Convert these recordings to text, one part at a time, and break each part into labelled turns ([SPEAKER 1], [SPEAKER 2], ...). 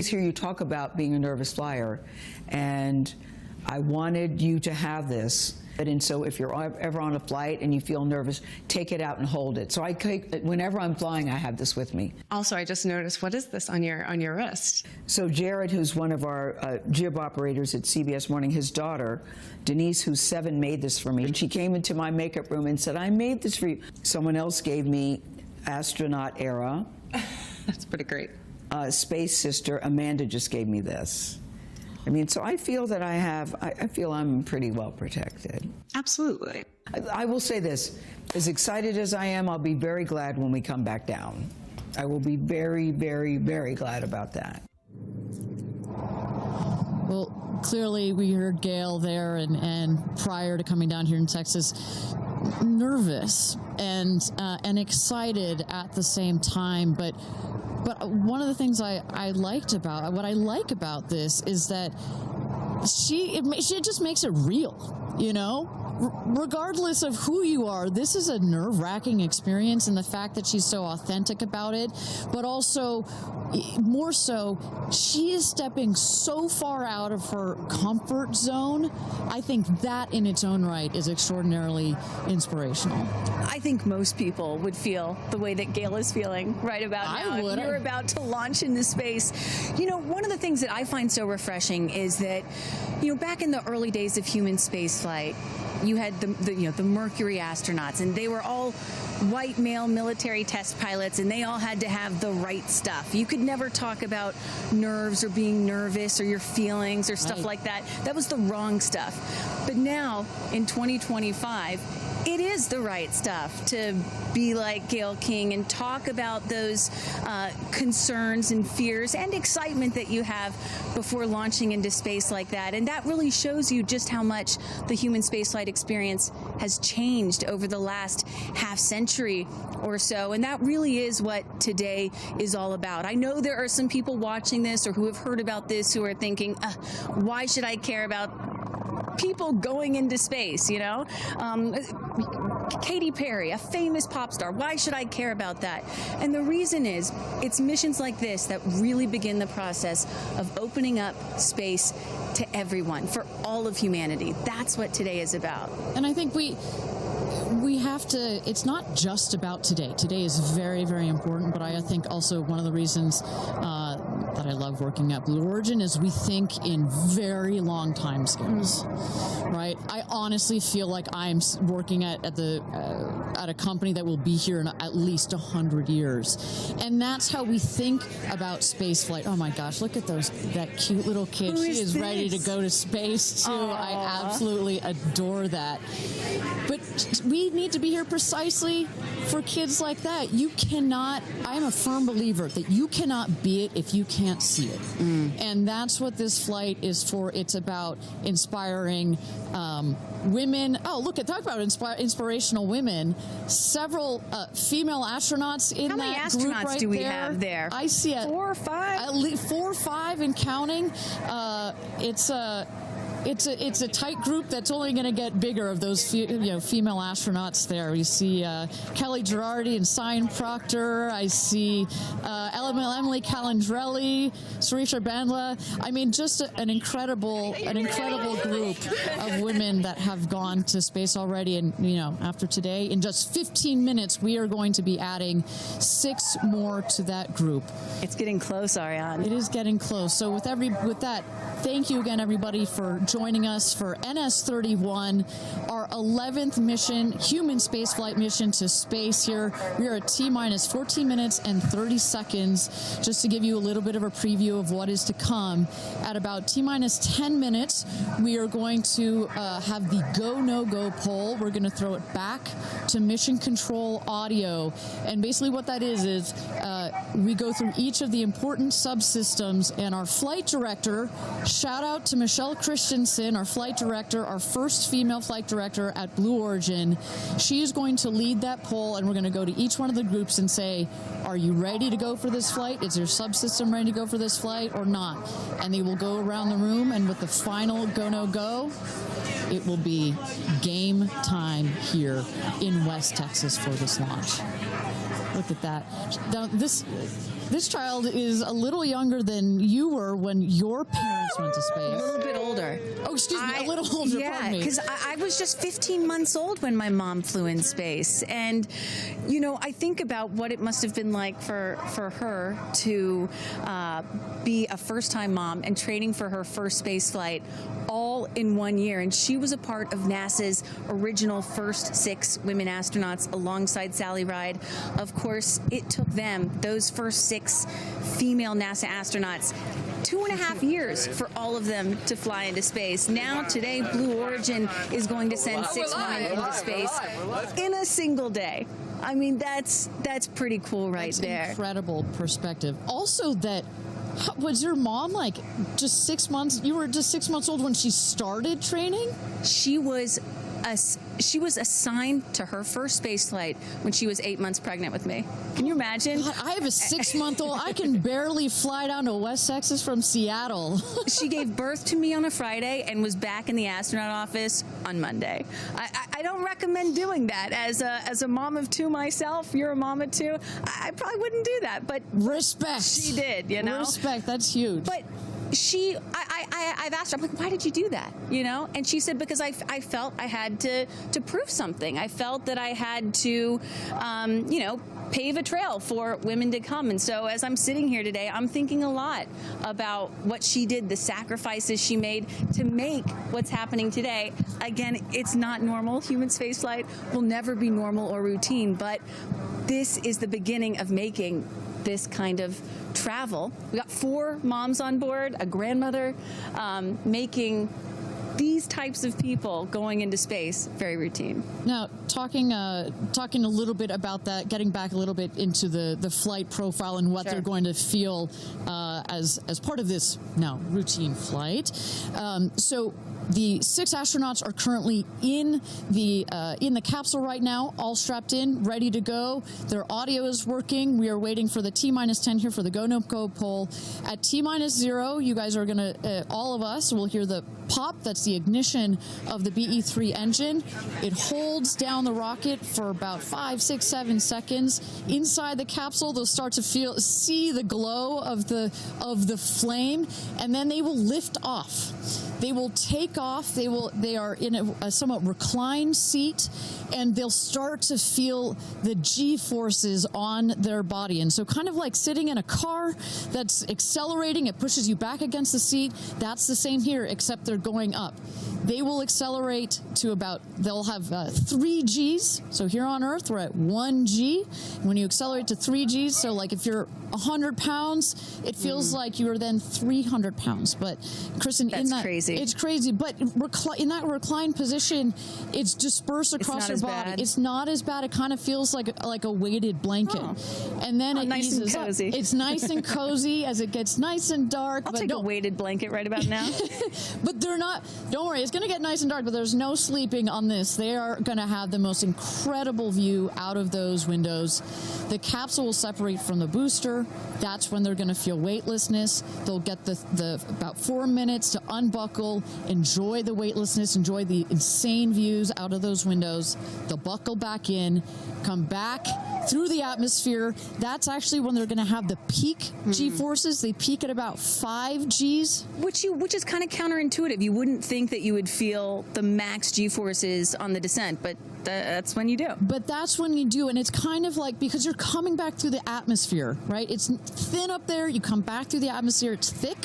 [SPEAKER 1] hear you talk about being a nervous flyer, and I wanted you to have this. And so if you're ever on a flight and you feel nervous, take it out and hold it. So whenever I'm flying, I have this with me.
[SPEAKER 2] Also, I just noticed, what is this on your wrist?
[SPEAKER 1] So Jared, who's one of our jib operators at CBS Morning, his daughter, Denise, who's 7, made this for me. And she came into my makeup room and said, I made this for you. Someone else gave me astronaut era.
[SPEAKER 2] That's pretty great.
[SPEAKER 1] Space sister, Amanda, just gave me this. I mean, so I feel that I feel I'm pretty well protected.
[SPEAKER 2] Absolutely.
[SPEAKER 1] I will say this, as excited as I am, I'll be very glad when we come back down. I will be very, very, very glad about that.
[SPEAKER 3] Well, clearly we heard Gayle there, and prior to coming down here in Texas, nervous and excited at the same time, but one of the things I like about this is that she just makes it real, you know? Regardless of who you are, this is a nerve-wracking experience, and the fact that she's so authentic about it, but also, more so, she is stepping so far out of her comfort zone. I think that in its own right is extraordinarily inspirational.
[SPEAKER 4] I think most people would feel the way that Gayle is feeling right about now.
[SPEAKER 3] I would.
[SPEAKER 4] You're about to launch into space. You know, one of the things that I find so refreshing is that, you know, back in the early days of human spaceflight, you had the Mercury astronauts, and they were all white male military test pilots, and they all had to have the right stuff. You could never talk about nerves or being nervous or your feelings or stuff like that. That was the wrong stuff. But now, in 2025, it is the right stuff to be like Gayle King and talk about those concerns and fears and excitement that you have before launching into space like that. And that really shows you just how much the human spaceflight experience has changed over the last half century or so. And that really is what today is all about. I know there are some people watching this or who have heard about this who are thinking, why should I care about people going into space, you know? Katy Perry, a famous pop star, why should I care about that? And the reason is, it's missions like this that really begin the process of opening up space to everyone, for all of humanity. That's what today is about.
[SPEAKER 3] And I think we have to, it's not just about today. Today is very, very important, but I think also one of the reasons that I love working at Blue Origin is we think in very long time scales, right? I honestly feel like I'm working at a company that will be here in at least 100 years. And that's how we think about spaceflight. Oh my gosh, look at that cute little kid. She is ready to go to space too. Aww. I absolutely adore that. But we need to be here precisely for kids like that. You cannot, I am a firm believer that you cannot be it if you can't see it. And that's what this flight is for. It's about inspiring women. Oh, look, talk about inspirational women. Several female astronauts in that group right there.
[SPEAKER 4] How many astronauts do we have there?
[SPEAKER 3] I see
[SPEAKER 4] 4 or 5?
[SPEAKER 3] At least 4 or 5 and counting. It's a tight group that's only going to get bigger of those female astronauts there. You see Kelly Girardi and Cyan Proctor. I see Emily Calandrelli, Sarisha Bandla. I mean, just an incredible group of women that have gone to space already. And after today, in just 15 minutes, we are going to be adding 6 more to that group.
[SPEAKER 4] It's getting close, Ariane.
[SPEAKER 3] It is getting close. So with that, thank you again, everybody, for joining us for NS-31, our 11th mission, human spaceflight mission to space here. We are at T-minus 14 minutes and 30 seconds, just to give you a little bit of a preview of what is to come. At about T-minus 10 minutes, we are going to have the go, no-go poll. We're going to throw it back to mission control audio. And basically what that is we go through each of the important subsystems, and our flight director, shout out to Michelle Christensen, our flight director, our first female flight director at Blue Origin. She is going to lead that poll, and we're going to go to each one of the groups and say, are you ready to go for this flight? Is your subsystem ready to go for this flight or not? And they will go around the room, and with the final go, no go, it will be game time here in West Texas for this launch. Look at that. Now, This child is a little younger than you were when your parents went to space.
[SPEAKER 4] A little bit older.
[SPEAKER 3] Oh, excuse me, a little older,
[SPEAKER 4] Yeah,
[SPEAKER 3] pardon me.
[SPEAKER 4] because I was just 15 months old when my mom flew in space. And, you know, I think about what it must have been like for her to be a first-time mom and training for her first space flight all in 1 year. And she was a part of NASA's original first 6 women astronauts alongside Sally Ride. Of course, it took them, those first 6 female NASA astronauts, 2.5 years for all of them to fly into space. Now, today, Blue Origin is going to send 6 women into space in a single day. I mean, that's pretty cool right there.
[SPEAKER 3] Incredible perspective. Also, that was your mom like just 6 months? You were just 6 months old when she started training?
[SPEAKER 4] She was assigned to her first space flight when she was 8 months pregnant with me. Can you imagine?
[SPEAKER 3] God, I have a 6-month-old. I can barely fly down to West Texas from Seattle.
[SPEAKER 4] She gave birth to me on a Friday and was back in the astronaut office on Monday. I don't recommend doing that as a mom of 2 myself. You're a mom of 2. I probably wouldn't do that, but
[SPEAKER 3] Respect.
[SPEAKER 4] she did, you know?
[SPEAKER 3] Respect. That's huge.
[SPEAKER 4] But I've asked her, I'm like, why did you do that? You know? And she said, because I felt I had to prove something. I felt that I had to, you know, pave a trail for women to come. And so as I'm sitting here today, I'm thinking a lot about what she did, the sacrifices she made to make what's happening today. Again, it's not normal. Human spaceflight will never be normal or routine, but this is the beginning of making this kind of travel. We got 4 moms on board, a grandmother, making these types of people going into space very routine.
[SPEAKER 3] Now, talking a little bit about that, getting back a little bit into the flight profile and what
[SPEAKER 4] Sure.
[SPEAKER 3] they're going to feel as part of this now routine flight. So the 6 astronauts are currently in the capsule right now, all strapped in, ready to go. Their audio is working. We are waiting for the T-10 here for the go no go poll. At T-0, you guys are gonna all of us will hear the pop. That's the ignition of the BE-3 engine. It holds down the rocket for about 5, 6, 7 seconds. Inside the capsule, they'll start to see the glow of the flame, and then they will lift off. They will take off. They are in a somewhat reclined seat, and they'll start to feel the G-forces on their body. And so kind of like sitting in a car that's accelerating, it pushes you back against the seat. That's the same here, except they're going up. They will accelerate to they'll have 3 Gs. So here on Earth, we're at 1 G. When you accelerate to 3 Gs, so like if you're 100 pounds, it feels like you are then 300 pounds. But Kristen,
[SPEAKER 4] crazy.
[SPEAKER 3] It's crazy. But in that reclined position, it's dispersed across your body.
[SPEAKER 4] Bad.
[SPEAKER 3] It's not as bad. It kind of feels like a weighted blanket. And then it
[SPEAKER 4] nice
[SPEAKER 3] eases
[SPEAKER 4] and cozy.
[SPEAKER 3] up. It's nice and cozy as it gets nice and dark.
[SPEAKER 4] I'll
[SPEAKER 3] but
[SPEAKER 4] take a weighted blanket right about now.
[SPEAKER 3] But they're not, don't worry, it's going to get nice and dark, but there's no sleeping on this. They are going to have the most incredible view out of those windows. The capsule will separate from the booster. That's when they're going to feel weightlessness. They'll get the about 4 minutes to unbuckle, enjoy the weightlessness, enjoy the insane views out of those windows. They'll buckle back in, come back through the atmosphere. That's actually when they're going to have the peak G-forces. They peak at about 5 Gs.
[SPEAKER 4] Which is kind of counterintuitive. You wouldn't think that you would feel the max G-forces on the descent, but that's when you do.
[SPEAKER 3] But that's when you do, and it's kind of like, because you're coming back through the atmosphere, right? It's thin up there, you come back through the atmosphere, it's thick.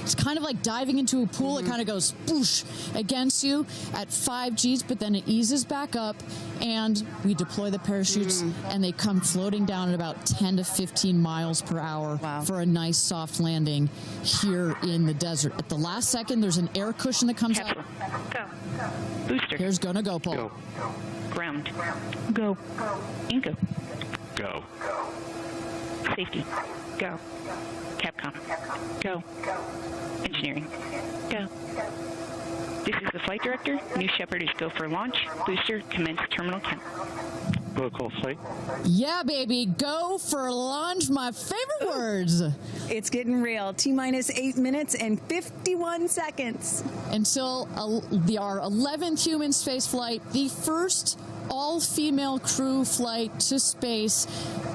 [SPEAKER 3] It's kind of like diving into a pool. It kind of goes boosh against you at 5 Gs, but then it eases back up, and we deploy the parachutes, and they come floating down at about 10 to 15 miles per hour for a nice soft landing here in the desert. At the last second, there's an air cushion that comes out.
[SPEAKER 5] Go. Booster.
[SPEAKER 3] Here's gonna go, Paul.
[SPEAKER 5] Go. Ground. Go. Inco.
[SPEAKER 6] Go.
[SPEAKER 5] Safety. Go. Capcom. Go. Engineering. Go. This is the flight director. New Shepard is go for launch. Booster, commence terminal count.
[SPEAKER 6] Protocol flight.
[SPEAKER 3] Yeah, baby, go for launch. My favorite words.
[SPEAKER 4] It's getting real. T-minus 8 minutes and 51 seconds.
[SPEAKER 3] Until our 11th human space flight, the first all-female crew flight to space.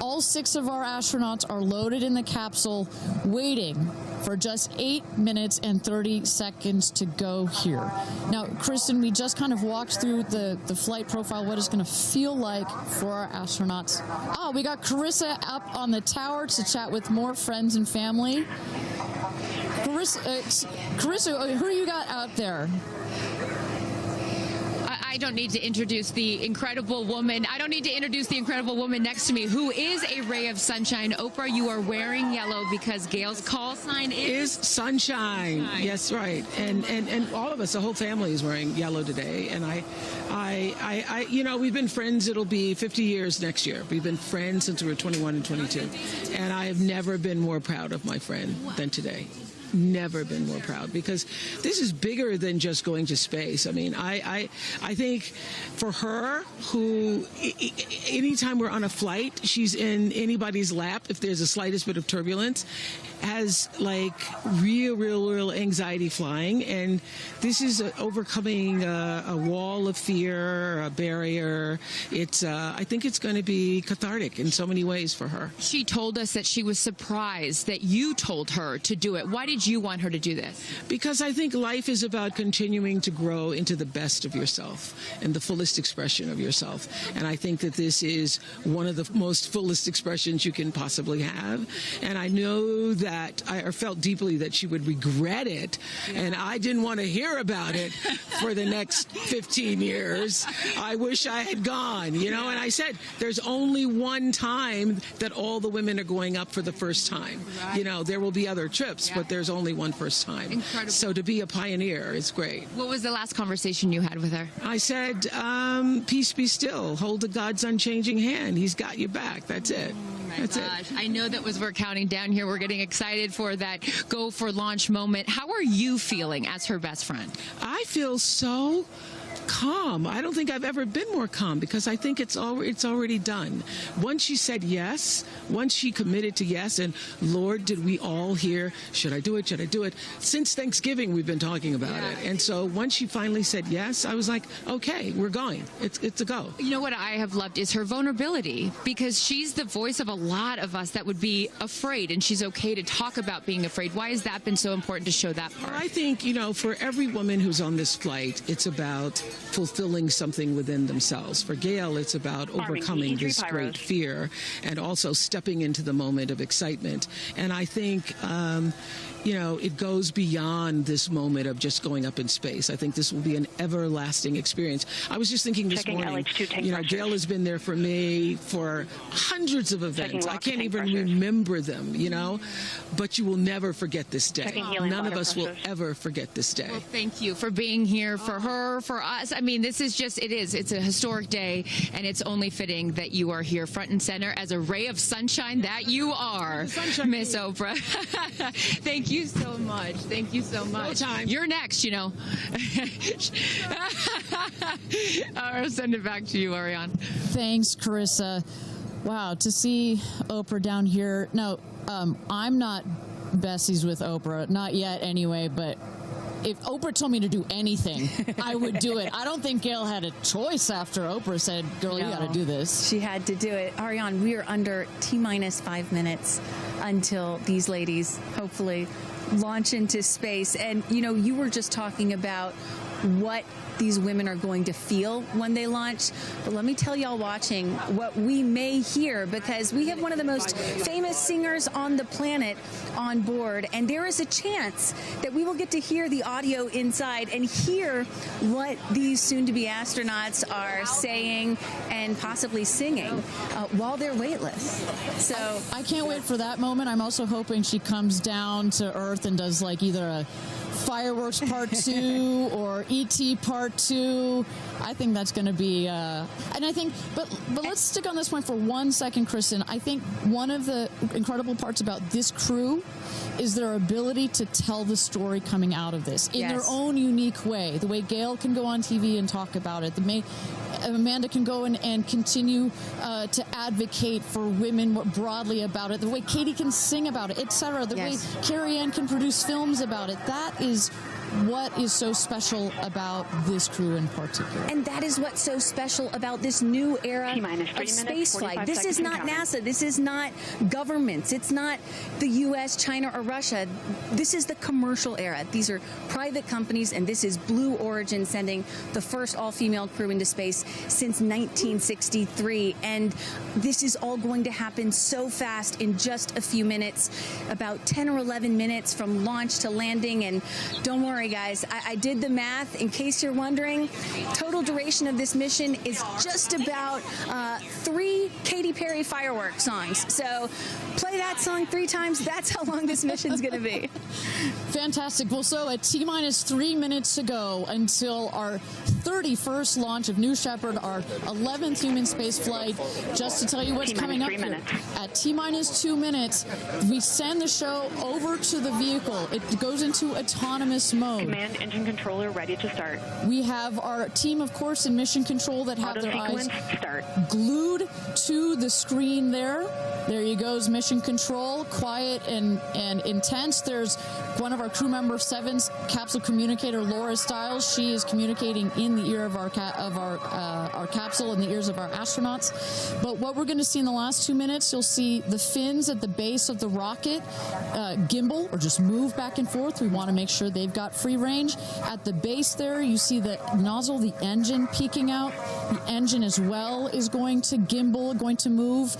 [SPEAKER 3] All 6 of our astronauts are loaded in the capsule, waiting for just 8 minutes and 30 seconds to go here. Now, Kristen, we just kind of walked through the flight profile, what it's going to feel like for our astronauts. Oh, we got Carissa up on the tower to chat with more friends and family. Carissa, who you got out there?
[SPEAKER 7] I don't need to introduce the incredible woman. I don't need to introduce the incredible woman next to me, who is a ray of sunshine. Oprah, you are wearing yellow because Gayle's call sign is
[SPEAKER 8] sunshine. Yes, right. And all of us, the whole family is wearing yellow today. And I you know, we've been friends. It'll be 50 years next year. We've been friends since we were 21 and 22. And I have never been more proud of my friend than today. Never been more proud, because this is bigger than just going to space. I mean, I think for her, who anytime we're on a flight, she's in anybody's lap if there's the slightest bit of turbulence, has like real anxiety flying, and this is overcoming a wall of fear, a barrier. It's I think it's going to be cathartic in so many ways for her.
[SPEAKER 7] She told us that she was surprised that you told her to do it. Why did you want her to do this?
[SPEAKER 8] Because I think life is about continuing to grow into the best of yourself and the fullest expression of yourself. And I think that this is one of the most fullest expressions you can possibly have. And I know that I felt deeply that she would regret it. And I didn't want to hear about it for the next 15 years. I wish I had gone, you know, and I said, there's only one time that all the women are going up for the first time. Right. You know, there will be other trips, but there's only one first time.
[SPEAKER 7] Incredible. So
[SPEAKER 8] to be a pioneer is great.
[SPEAKER 7] What was the last conversation you had with her?
[SPEAKER 8] I said, peace be still. Hold the God's unchanging hand. He's got your back. That's it. That's it.
[SPEAKER 7] I know that as we're counting down here, we're getting excited for that go for launch moment. How are you feeling as her best friend?
[SPEAKER 8] I feel so calm. I don't think I've ever been more calm, because I think it's already done. Once she said yes, once she committed to yes, and Lord, did we all hear, should I do it? Should I do it? Since Thanksgiving, we've been talking about it. And so once she finally said yes, I was like, okay, we're going. It's a go.
[SPEAKER 7] You know what I have loved is her vulnerability, because she's the voice of a lot of us that would be afraid, and she's okay to talk about being afraid. Why has that been so important to show that part?
[SPEAKER 8] Well, I think, you know, for every woman who's on this flight, it's about fulfilling something within themselves. For Gayle, it's about overcoming this great fear and also stepping into the moment of excitement. And I think, you know, it goes beyond this moment of just going up in space. I think this will be an everlasting experience. I was just thinking this morning, you know, Gayle has been there for me for hundreds of events. I can't even remember them, you know, but you will never forget this day. None of us will ever forget this day.
[SPEAKER 7] Well, thank you for being here, for her, for us. I mean, this is just, it's a historic day, and it's only fitting that you are here front and center as a ray of sunshine that you are, Miss Oprah. Thank you so much. Thank you so much.
[SPEAKER 8] No time.
[SPEAKER 7] You're next, you know. I'll send it back to you, Ariane.
[SPEAKER 3] Thanks, Carissa. Wow, to see Oprah down here. No, I'm not besties with Oprah, not yet anyway, but if Oprah told me to do anything, I would do it. I don't think Gayle had a choice after Oprah said, girl, you got to do this.
[SPEAKER 4] She had to do it. Ariane, we are under T-minus 5 minutes until these ladies hopefully launch into space. And, you know, you were just talking about what these women are going to feel when they launch. But let me tell y'all watching what we may hear, because we have one of the most famous singers on the planet on board, and there is a chance that we will get to hear the audio inside and hear what these soon-to-be astronauts are saying and possibly singing while they're weightless. So
[SPEAKER 3] I can't wait for that moment. I'm also hoping she comes down to Earth and does like either a Fireworks Part 2 or E.T. Part 2. I think that's going to be, and I think, but let's stick on this point for 1 second, Kristen. I think one of the incredible parts about this crew is their ability to tell the story coming out of this in their own unique way. The way Gayle can go on TV and talk about it. Amanda can go and continue to advocate for women more broadly about it. The way Katy can sing about it, etc. The way Carrie Ann can produce films about it. That is what is so special about this crew in particular?
[SPEAKER 4] And that is what's so special about this new era
[SPEAKER 5] T-minus 3
[SPEAKER 4] of
[SPEAKER 5] minutes,
[SPEAKER 4] space
[SPEAKER 5] 45
[SPEAKER 4] flight. This is
[SPEAKER 5] seconds and
[SPEAKER 4] not
[SPEAKER 5] counting.
[SPEAKER 4] NASA. This is not governments. It's not the U.S., China, or Russia. This is the commercial era. These are private companies, and this is Blue Origin sending the first all-female crew into space since 1963. And this is all going to happen so fast in just a few minutes, about 10 or 11 minutes from launch to landing. And don't worry, guys, I did the math. In case you're wondering, total duration of this mission is just about 3 Katy Perry fireworks songs. So play that song 3 times. That's how long this mission's going to be.
[SPEAKER 3] Fantastic. Well, so at T-minus 3 minutes to go until our 31st launch of New Shepard, our 11th human space flight. Just to tell you what's coming up here. At T-minus 2 minutes, we send the show over to the vehicle. It goes into autonomous mode.
[SPEAKER 5] Command engine controller ready to start.
[SPEAKER 3] We have our team, of course, in mission control that have
[SPEAKER 5] Auto
[SPEAKER 3] their eyes
[SPEAKER 5] sequence start.
[SPEAKER 3] glued to the screen there. There you goes, mission control, quiet and intense. There's one of our crew member 7's capsule communicator, Laura Stiles. She is communicating in the ear of our capsule, in the ears of our astronauts. But what we're going to see in the last 2 minutes, you'll see the fins at the base of the rocket gimbal or just move back and forth. We want to make sure they've got free range. At the base there, you see the nozzle, the engine peeking out. The engine as well is going to gimbal, going to move.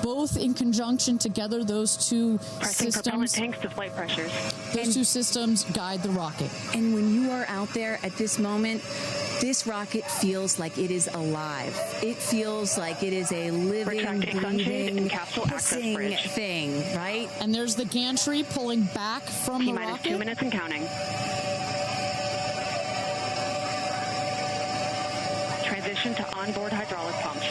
[SPEAKER 3] Both in conjunction together, those two
[SPEAKER 5] Pressing propellant
[SPEAKER 3] systems.
[SPEAKER 5] tanks to flight pressures.
[SPEAKER 3] Those two systems guide the rocket.
[SPEAKER 4] And when you are out there at this moment, this rocket feels like it is alive. It feels like it is a living,
[SPEAKER 5] Retracting sunshade
[SPEAKER 4] breathing,
[SPEAKER 5] and capsule access
[SPEAKER 4] hissing
[SPEAKER 5] bridge.
[SPEAKER 4] thing, right?
[SPEAKER 3] And there's the gantry pulling back from the
[SPEAKER 5] T-minus 2
[SPEAKER 3] rocket.
[SPEAKER 5] minutes and counting. Transition to onboard hydraulic pumps.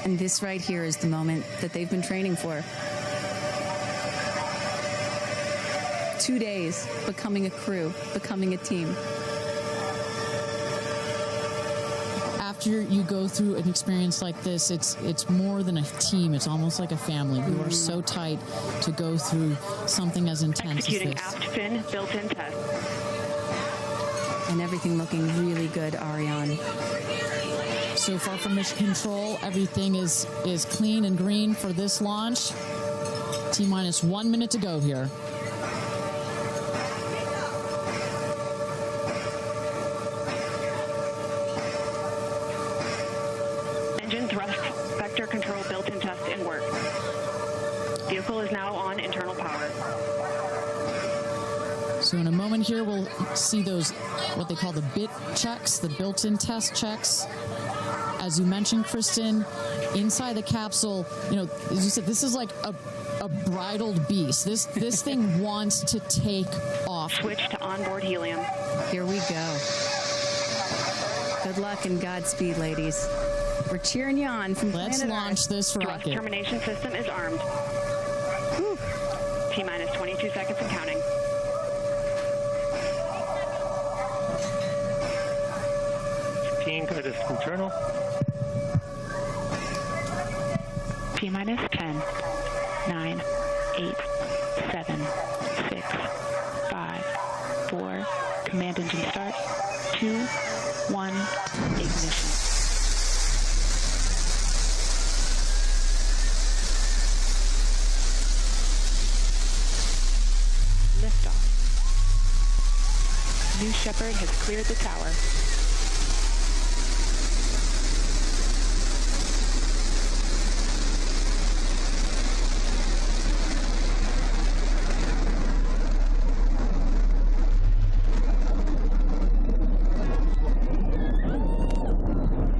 [SPEAKER 4] And this right here is the moment that they've been training for. 2 days, becoming a crew, becoming a team.
[SPEAKER 3] After you go through an experience like this, it's more than a team. It's almost like a family. You are so tight to go through something as intense
[SPEAKER 5] Executing
[SPEAKER 3] as this.
[SPEAKER 5] aft fin built-in test.
[SPEAKER 4] And everything looking really good, Ariane.
[SPEAKER 3] So far from mission control, everything is clean and green for this launch. T-minus 1 minute to go here.
[SPEAKER 5] Engine thrust vector control built-in test in work. Vehicle is now on internal power.
[SPEAKER 3] So in a moment here, we'll see those, what they call the bit checks, the built-in test checks. As you mentioned, Kristen, inside the capsule, as you said, this is like a bridled beast. This thing wants to take off.
[SPEAKER 5] Switch to onboard helium.
[SPEAKER 4] Here we go. Good luck and Godspeed, ladies. We're cheering you on from
[SPEAKER 3] Let's
[SPEAKER 4] planet
[SPEAKER 3] launch
[SPEAKER 4] Earth.
[SPEAKER 3] this
[SPEAKER 5] Thrust
[SPEAKER 3] rocket.
[SPEAKER 5] termination system is armed.
[SPEAKER 4] Whew.
[SPEAKER 5] T-minus 22 seconds and counting.
[SPEAKER 6] Guidance internal.
[SPEAKER 5] T-minus 10, 9, 8, 7, 6, 5, 4, command engine start, 2, 1, ignition. Liftoff. New Shepard has cleared the tower.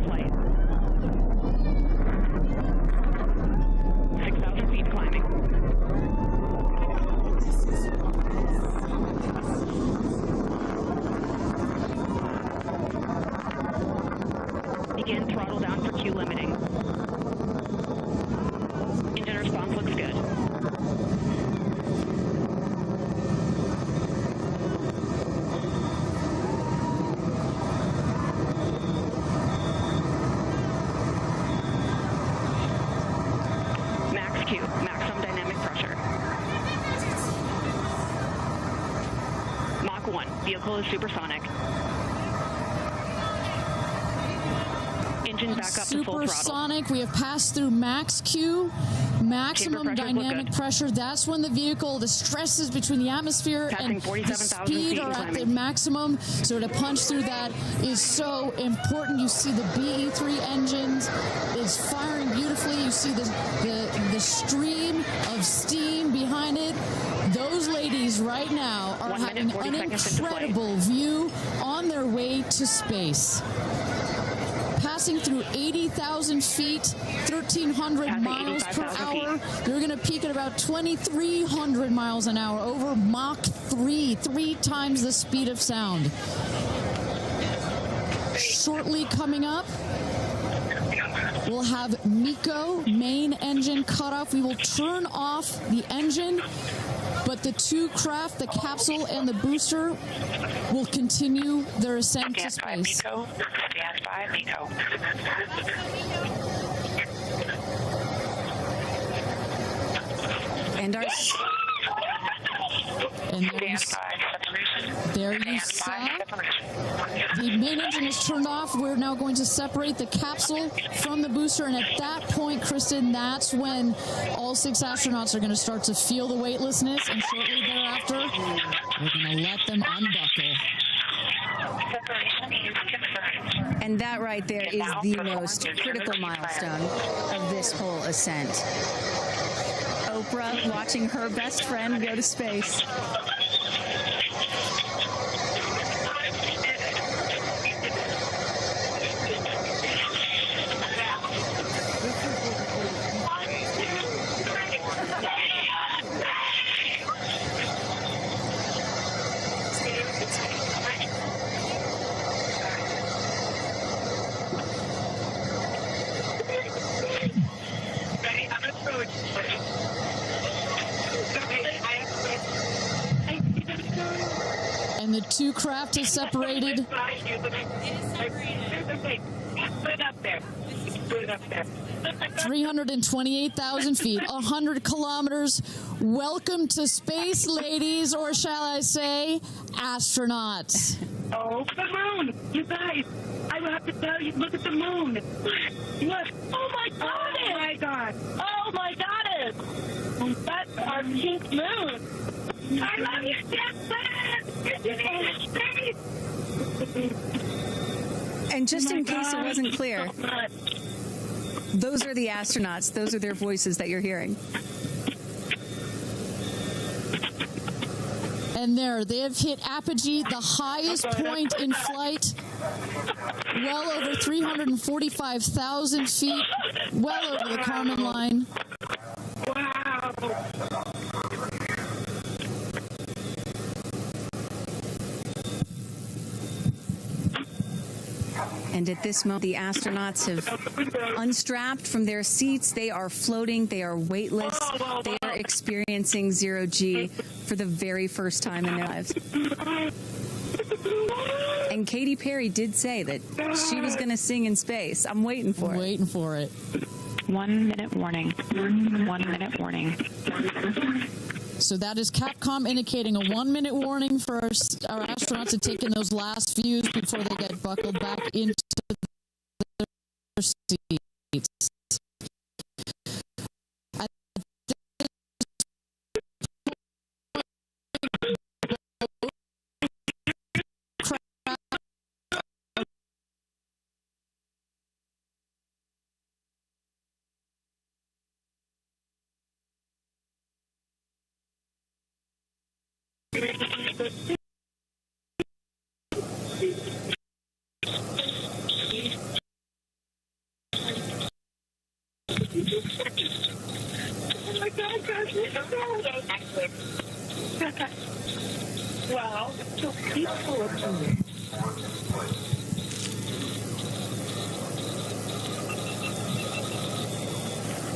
[SPEAKER 5] Flight. 6,000 feet climbing. Vehicle is supersonic. Engine back up to full throttle.
[SPEAKER 3] Supersonic. We have passed through max Q, maximum dynamic pressure. That's when the vehicle, the stresses between the atmosphere and the speed are at their maximum. So to punch through that is so important. You see the BE3 engines is firing beautifully. You see the stream of steam behind it. Those ladies right now are having an incredible view on their way to space. Passing through 80,000 feet, 1,300 miles per hour. They're going to peak at about 2,300 miles an hour over Mach 3, 3 times the speed of sound. Shortly coming up, we'll have MECO, main engine cutoff. We will turn off the engine, but the two craft, the capsule and the booster, will continue their ascent to space.
[SPEAKER 5] Stand by, MECO.
[SPEAKER 4] And our...
[SPEAKER 3] And there you saw the main engine is turned off. We're now going to separate the capsule from the booster, and at that point, Kristen, that's when all 6 astronauts are going to start to feel the weightlessness, and shortly thereafter, we're going to let them unbuckle.
[SPEAKER 4] And that right there is the most critical milestone of this whole ascent. Oprah watching her best friend go to space.
[SPEAKER 3] And the two craft is separated. 328,000 feet, 100 kilometers. Welcome to space, ladies, or shall I say, astronauts.
[SPEAKER 9] Oh, the moon! You guys, I will have to tell you, look at the moon. Look. Oh, my God. Oh, my God. Oh, my goddess. That's our pink moon. I love you, Shepard. You're in space.
[SPEAKER 4] And just in case it wasn't clear, those are the astronauts. Those are their voices that you're hearing.
[SPEAKER 3] And there, they have hit apogee, the highest point in flight, well over 345,000 feet, well over the Kármán line.
[SPEAKER 9] Wow.
[SPEAKER 4] And at this moment, the astronauts have unstrapped from their seats. They are floating. They are weightless. They are experiencing zero-G for the very first time in their lives. And Katy Perry did say that she was going to sing in space. I'm waiting for it.
[SPEAKER 3] Waiting for it.
[SPEAKER 5] 1 minute warning. 1 minute warning.
[SPEAKER 3] So that is Capcom indicating a 1 minute warning for our astronauts to take in those last views before they get buckled back into their seats.
[SPEAKER 9] Wow, so peaceful up here.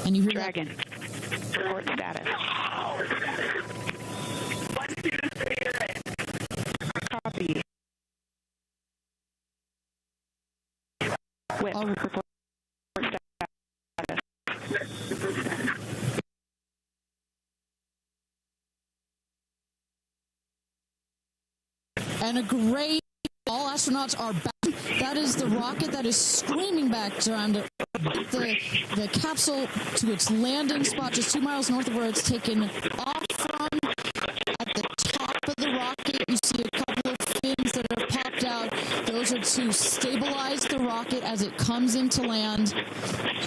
[SPEAKER 3] And you hear
[SPEAKER 5] Dragon. Report status. Copy. Whip. Report status.
[SPEAKER 3] And a great, all astronauts are back. That is the rocket that is screaming back down to the capsule to its landing spot just 2 miles north of where it's taken off from. At the top of the rocket, you see a couple of fins that have popped out. Those are to stabilize the rocket as it comes into land.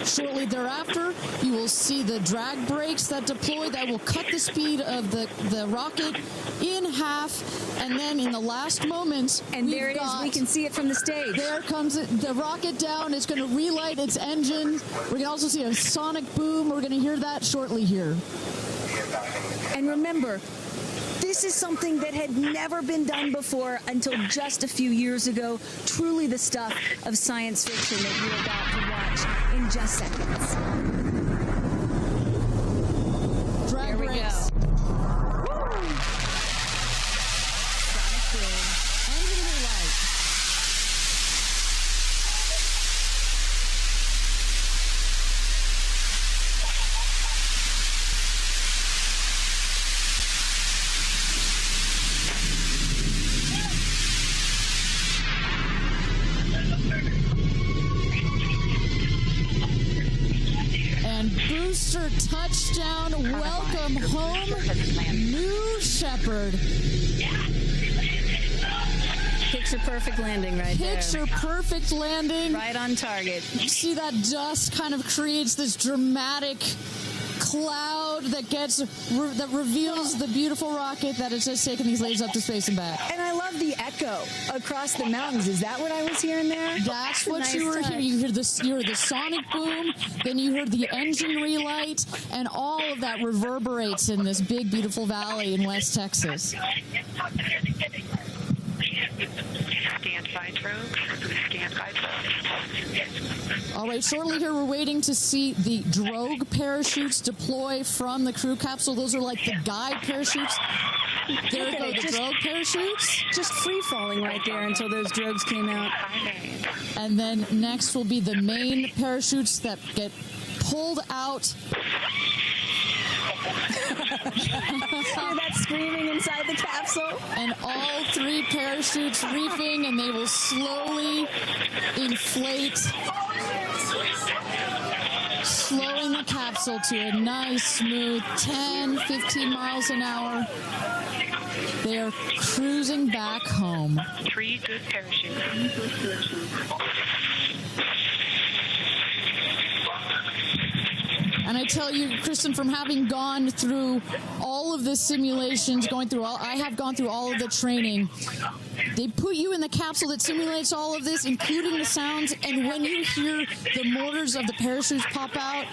[SPEAKER 3] Shortly thereafter, you will see the drag brakes that deploy that will cut the speed of the rocket in half. And then in the last moments,
[SPEAKER 4] and there it is. We can see it from the stage.
[SPEAKER 3] There comes the rocket down. It's going to relight its engine. We're going to also see a sonic boom. We're going to hear that shortly here.
[SPEAKER 4] And remember, this is something that had never been done before until just a few years ago. Truly the stuff of science fiction that you're about to watch in just seconds.
[SPEAKER 3] Drag brakes.
[SPEAKER 4] Sonic boom.
[SPEAKER 3] Engine relight. Booster touchdown, welcome home, New Shepard.
[SPEAKER 4] Picture perfect landing right there.
[SPEAKER 3] Picture perfect landing.
[SPEAKER 4] Right on target.
[SPEAKER 3] You see that dust kind of creates this dramatic cloud that reveals the beautiful rocket that has just taken these ladies up to space and back.
[SPEAKER 4] And I love the echo across the mountains. Is that what I was hearing there?
[SPEAKER 3] That's what you were hearing. You heard the sonic boom, then you heard the engine relight, and all of that reverberates in this big, beautiful valley in West Texas.
[SPEAKER 5] Stand by drogue. Stand by drogue.
[SPEAKER 3] All right, shortly here we're waiting to see the drogue parachutes deploy from the crew capsule. Those are like the guide parachutes. There go the drogue parachutes.
[SPEAKER 4] Just free falling right there until those drogues came out.
[SPEAKER 3] And then next will be the main parachutes that get pulled out.
[SPEAKER 4] Hear that screaming inside the capsule?
[SPEAKER 3] And all three parachutes reefing, and they will slowly inflate, slowing the capsule to a nice, smooth 10, 15 miles an hour. They are cruising back home.
[SPEAKER 5] 3 good parachutes.
[SPEAKER 3] And I tell you, Kristen, from having gone through all of the simulations, I have gone through all of the training. They put you in the capsule that simulates all of this, including the sounds, and when you hear the motors of the parachutes pop out,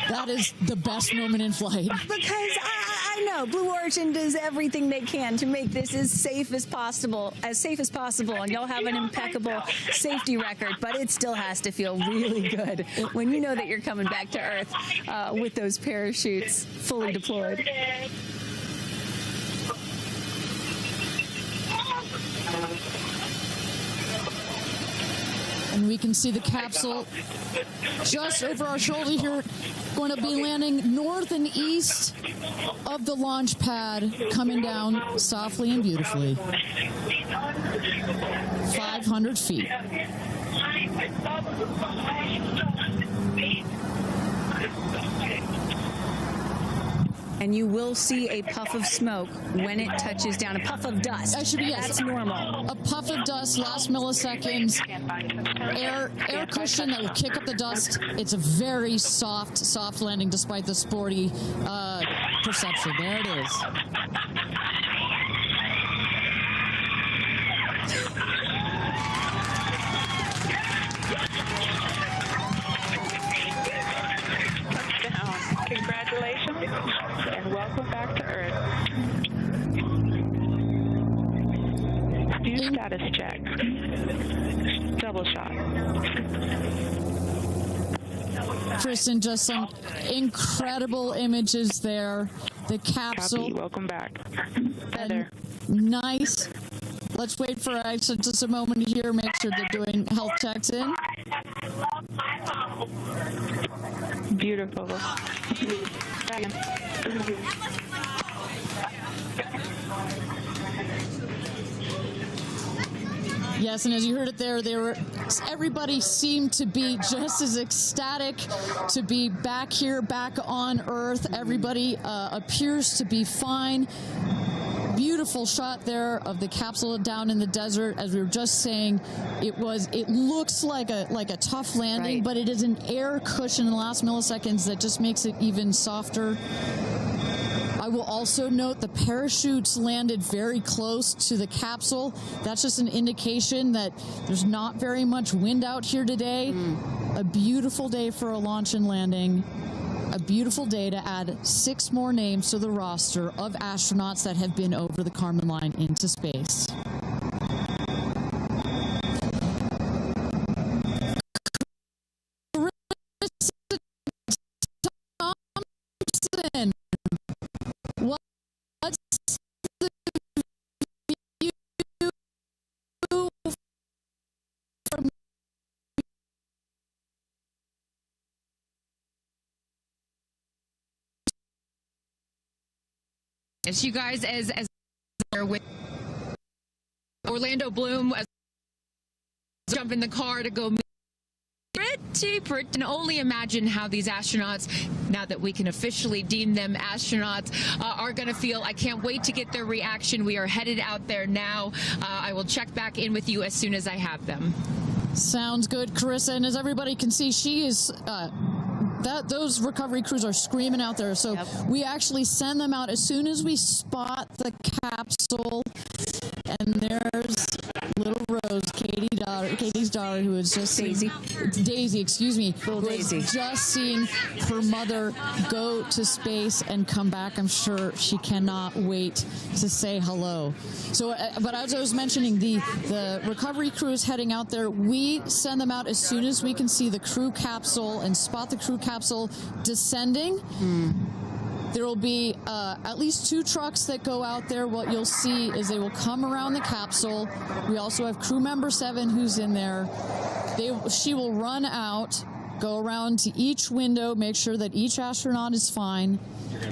[SPEAKER 3] that is the best moment in flight.
[SPEAKER 4] Because I know Blue Origin does everything they can to make this as safe as possible, and y'all have an impeccable safety record, but it still has to feel really good when you know that you're coming back to Earth with those parachutes fully deployed.
[SPEAKER 3] And we can see the capsule just over our shoulder here, going to be landing north and east of the launch pad, coming down softly and beautifully. 500 feet.
[SPEAKER 4] And you will see a puff of smoke when it touches down. A puff of dust. That's normal.
[SPEAKER 3] A puff of dust, last milliseconds. Air cushion that will kick up the dust. It's a very soft landing despite the sporty perception. There it is.
[SPEAKER 5] Congratulations, and welcome back to Earth. Speed status check. Double shot.
[SPEAKER 3] Kristen, just some incredible images there. The capsule.
[SPEAKER 5] Copy. Welcome back. Heather.
[SPEAKER 3] Nice. Let's wait for just a moment here. Make sure they're doing health checks in.
[SPEAKER 5] Beautiful.
[SPEAKER 3] Yes, and as you heard it there, everybody seemed to be just as ecstatic to be back here, back on Earth. Everybody appears to be fine. Beautiful shot there of the capsule down in the desert. As we were just saying, it looks like a tough landing, but it is an air cushion in the last milliseconds that just makes it even softer. I will also note the parachutes landed very close to the capsule. That's just an indication that there's not very much wind out here today. A beautiful day for a launch and landing. A beautiful day to add 6 more names to the roster of astronauts that have been over the Kármán line into space. What's the view from
[SPEAKER 7] As you guys, as with Orlando Bloom, jump in the car to go. Pretty, and only imagine how these astronauts, now that we can officially deem them astronauts, are going to feel. I can't wait to get their reaction. We are headed out there now. I will check back in with you as soon as I have them.
[SPEAKER 3] Sounds good, Carissa. And as everybody can see, she is. Those recovery crews are screaming out there. So we actually send them out as soon as we spot the capsule. And there's little Rose, Katie's daughter, who is just Daisy, excuse me, who has just seen her mother go to space and come back. I'm sure she cannot wait to say hello. So, but as I was mentioning, the recovery crew is heading out there. We send them out as soon as we can see the crew capsule and spot the crew capsule descending. There will be at least 2 trucks that go out there. What you'll see is they will come around the capsule. We also have crew member 7 who's in there. She will run out, go around to each window, make sure that each astronaut is fine,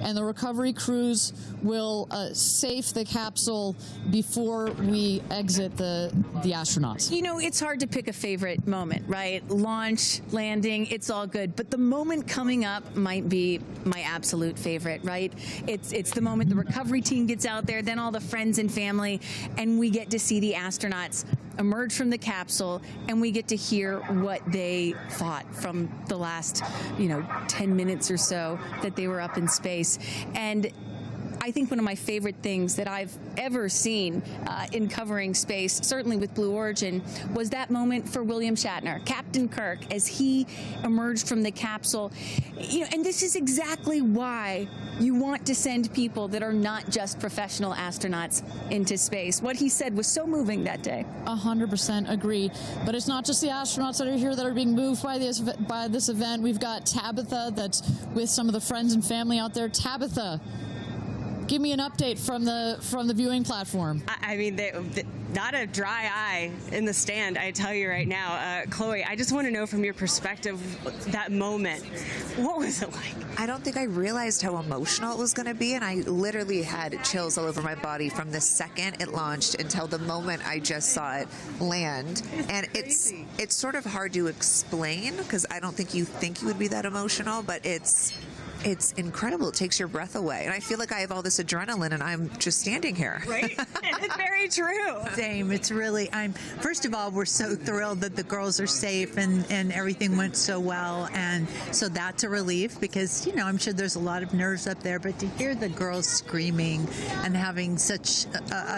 [SPEAKER 3] and the recovery crews will safe the capsule before we exit the astronauts.
[SPEAKER 4] You know, it's hard to pick a favorite moment, right? Launch, landing, it's all good. But the moment coming up might be my absolute favorite, right? It's the moment the recovery team gets out there, then all the friends and family, and we get to see the astronauts emerge from the capsule, and we get to hear what they thought from the last, 10 minutes or so that they were up in space. And I think one of my favorite things that I've ever seen in covering space, certainly with Blue Origin, was that moment for William Shatner, Captain Kirk, as he emerged from the capsule. And this is exactly why you want to send people that are not just professional astronauts into space. What he said was so moving that day.
[SPEAKER 3] 100% agree. But it's not just the astronauts that are here that are being moved by this event. We've got Tabitha that's with some of the friends and family out there. Tabitha, give me an update from the viewing platform.
[SPEAKER 10] I mean, not a dry eye in the stand, I tell you right now. Chloe, I just want to know from your perspective, that moment, what was it like?
[SPEAKER 11] I don't think I realized how emotional it was going to be, and I literally had chills all over my body from the second it launched until the moment I just saw it land. And it's sort of hard to explain, because I don't think you would be that emotional, but it's incredible. It takes your breath away. And I feel like I have all this adrenaline and I'm just standing here.
[SPEAKER 10] Right? It's very true.
[SPEAKER 12] Same. It's really, first of all, we're so thrilled that the girls are safe and everything went so well. And so that's a relief because, I'm sure there's a lot of nerves up there, but to hear the girls screaming and having such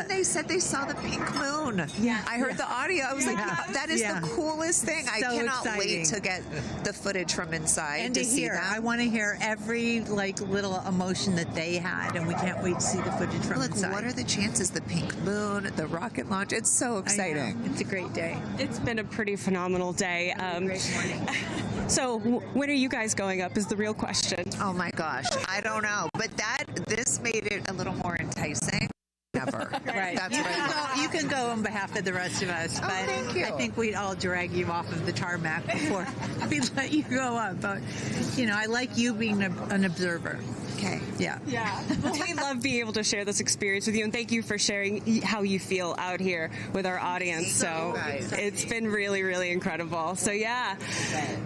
[SPEAKER 11] they said they saw the pink moon.
[SPEAKER 12] Yeah.
[SPEAKER 11] I heard the audio. I was like, that is the coolest thing.
[SPEAKER 12] So
[SPEAKER 11] I cannot
[SPEAKER 12] exciting.
[SPEAKER 11] wait to get the footage from inside
[SPEAKER 12] and
[SPEAKER 11] to see
[SPEAKER 12] hear.
[SPEAKER 11] that.
[SPEAKER 12] I want to hear every little emotion that they had, and we can't wait to see the footage from inside.
[SPEAKER 11] What are the chances? The pink moon, the rocket launch. It's so exciting.
[SPEAKER 12] It's a great day.
[SPEAKER 10] It's been a pretty phenomenal day.
[SPEAKER 12] Great morning.
[SPEAKER 10] So when are you guys going up is the real question.
[SPEAKER 11] Oh my gosh, I don't know, but this made it a little more enticing. Never.
[SPEAKER 12] Right.
[SPEAKER 11] That's what I thought.
[SPEAKER 12] You can go on behalf of the rest of us, but
[SPEAKER 11] thank you.
[SPEAKER 12] I think we'd all drag you off of the tarmac before we let you go up. But, I like you being an observer.
[SPEAKER 11] Okay.
[SPEAKER 12] Yeah.
[SPEAKER 10] Yeah. Well, we love being able to share this experience with you, and thank you for sharing how you feel out here with our audience. So it's been really, really incredible. So yeah,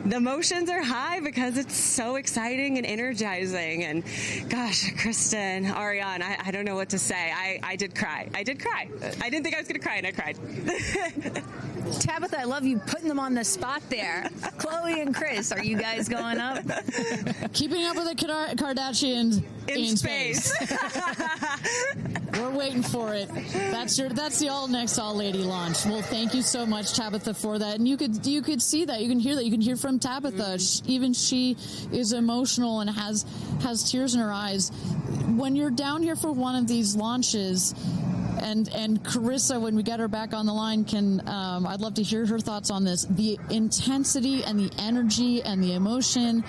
[SPEAKER 10] the emotions are high because it's so exciting and energizing. And gosh, Kristen, Ariane, I don't know what to say. I did cry. I did cry. I didn't think I was going to cry, and I cried.
[SPEAKER 4] Tabitha, I love you putting them on the spot there. Chloe and Chris, are you guys going up?
[SPEAKER 3] Keeping up with the Kardashians
[SPEAKER 10] In space.
[SPEAKER 3] We're waiting for it. That's the all next all lady launch. Well, thank you so much, Tabitha, for that. And you could see that, you can hear that, you can hear from Tabitha. Even she is emotional and has tears in her eyes. When you're down here for one of these launches, and Carissa, when we get her back on the line, I'd love to hear her thoughts on this. The intensity and the energy and the emotion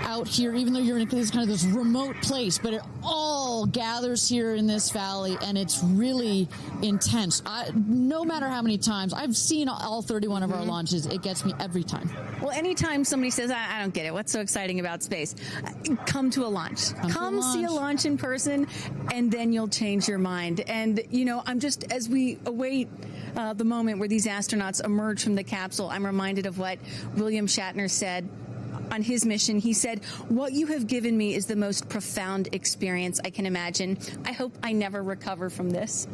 [SPEAKER 3] out here, even though you're in this remote place, but it all gathers here in this valley, and it's really intense. No matter how many times I've seen all 31 of our launches, it gets me every time.
[SPEAKER 4] Well, anytime somebody says, I don't get it, what's so exciting about space? Come to a launch. Come see a launch in person, and then you'll change your mind. And, I'm just, as we await the moment where these astronauts emerge from the capsule, I'm reminded of what William Shatner said on his mission. He said, "What you have given me is the most profound experience I can imagine. I hope I never recover from this."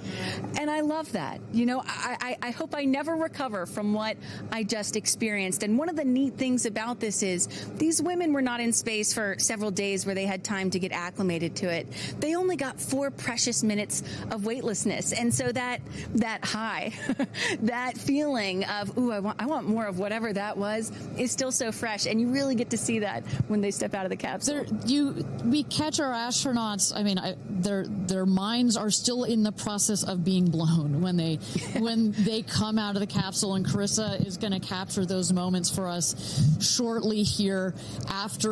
[SPEAKER 4] And I love that. I hope I never recover from what I just experienced. And one of the neat things about this is these women were not in space for several days where they had time to get acclimated to it. They only got 4 precious minutes of weightlessness. And so that high, that feeling of, ooh, I want more of whatever that was, is still so fresh. And you really get to see that when they step out of the capsule.
[SPEAKER 3] We catch our astronauts. I mean, their minds are still in the process of being blown when they come out of the capsule, and Carissa is going to capture those moments for us shortly here after